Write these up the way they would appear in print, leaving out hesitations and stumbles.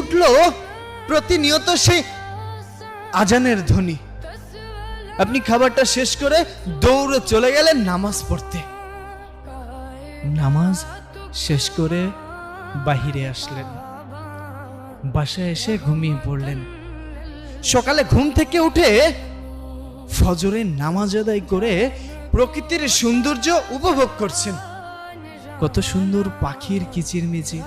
উঠল প্রতিনিয়ত সেই আজানের ধ্বনি। আপনি খাবারটা শেষ করে দৌড়ে চলে গেলেন নামাজ পড়তে। নামাজ শেষ করে বাহিরে আসলেন, বাসায় এসে ঘুমিয়ে পড়লেন। সকালে ঘুম থেকে উঠে ফজরের নামাজ আদায় করে প্রকৃতির সৌন্দর্য উপভোগ করছেন। কত সুন্দর পাখির কিচিরমিচির,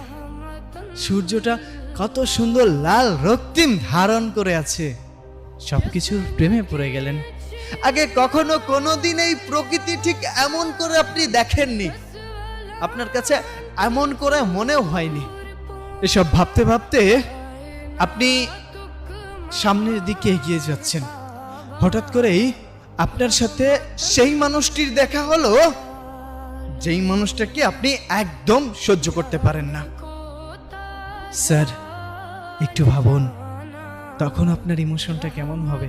সূর্যটা কত সুন্দর লাল রক্তিম ধারণ করে আছে। সবকিছুর প্রেমে পড়ে গেলেন। আগে কখনো কোনোদিন এই প্রকৃতি ঠিক এমন করে আপনি দেখেননি, আপনার কাছে এমন করে মনেও হয়নি। এসব ভাবতে ভাবতে আপনি সামনের দিকে এগিয়ে যাচ্ছেন। হঠাৎ করেই আপনার সাথে সেই মানুষটির দেখা হলো, যেই মানুষটাকে আপনি একদম সহ্য করতে পারেন না। স্যার, একটু ভাবুন, তখন আপনার ইমোশনটা কেমন হবে?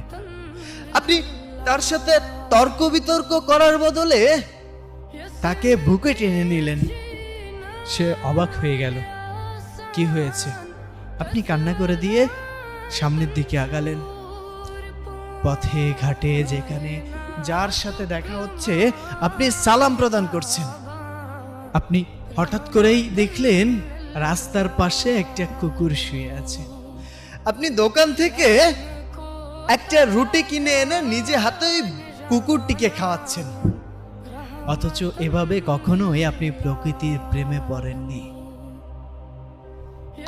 আপনি তার সাথে তর্ক বিতর্ক করার বদলে তাকে বুকে টেনে নিলেন। সে অবাক হয়ে গেল, কি হয়েছে? আপনি কান্না করে দিয়ে সামনের দিকে আগালেন। পথে ঘাটে যেখানে যার সাথে দেখা হচ্ছে আপনি সালাম প্রদান করছেন। আপনি হঠাৎ করেই দেখলেন রাস্তার পাশে একটা কুকুর শুয়ে আছে। আপনি দোকান থেকে একটা রুটি কিনে এনে নিজে হাতে কুকুরটিকে খাওয়াচ্ছেন। অথচ এভাবে কখনোই আপনি প্রকৃতির প্রেমে পড়েননি।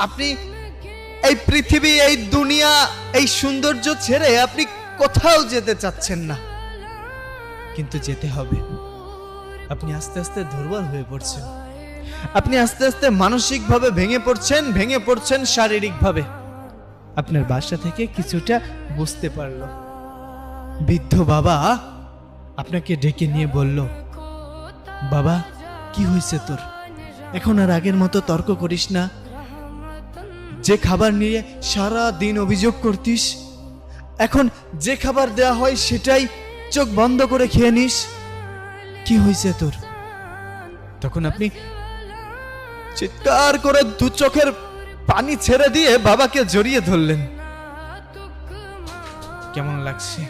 আপনি এই পৃথিবী, এই দুনিয়া, এই সৌন্দর্য ছেড়ে আপনি কোথাও যেতে চাচ্ছেন না, কিন্তু যেতে হবে। আপনি আস্তে আস্তে দুর্বল হয়ে পড়ছেন। আপনি আস্তে আস্তে মানসিকভাবে ভেঙে পড়ছেন শারীরিকভাবে। আপনার বাসা থেকে কিছুটা বুঝতে পারল। বৃদ্ধ বাবা আপনাকে ডেকে নিয়ে বলল, বাবা, কি হয়েছে তোর? এখন আর আগের মতো তর্ক করিস না। যে খাবার নিয়ে সারা দিন অভিযোগ করতিস, এখন যে খাবার দেয়া হয় সেটাই চোখ বন্ধ করে খেয়ে নিস। কি হয়েছে তোর? তখন আপনি চিৎকার করে দু চোখের পানি ছেড়ে দিয়ে বাবাকে জড়িয়ে ধরলেন। কেমন লাগছে?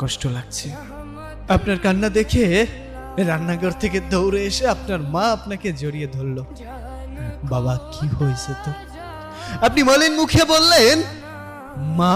কষ্ট লাগছে। আপনার কান্না দেখে রান্নাঘর থেকে দৌড়ে এসে আপনার মা আপনাকে জড়িয়ে ধরল। বাবা, কি হয়েছে তোর? আপনি মলিন মুখে বললেন, মা,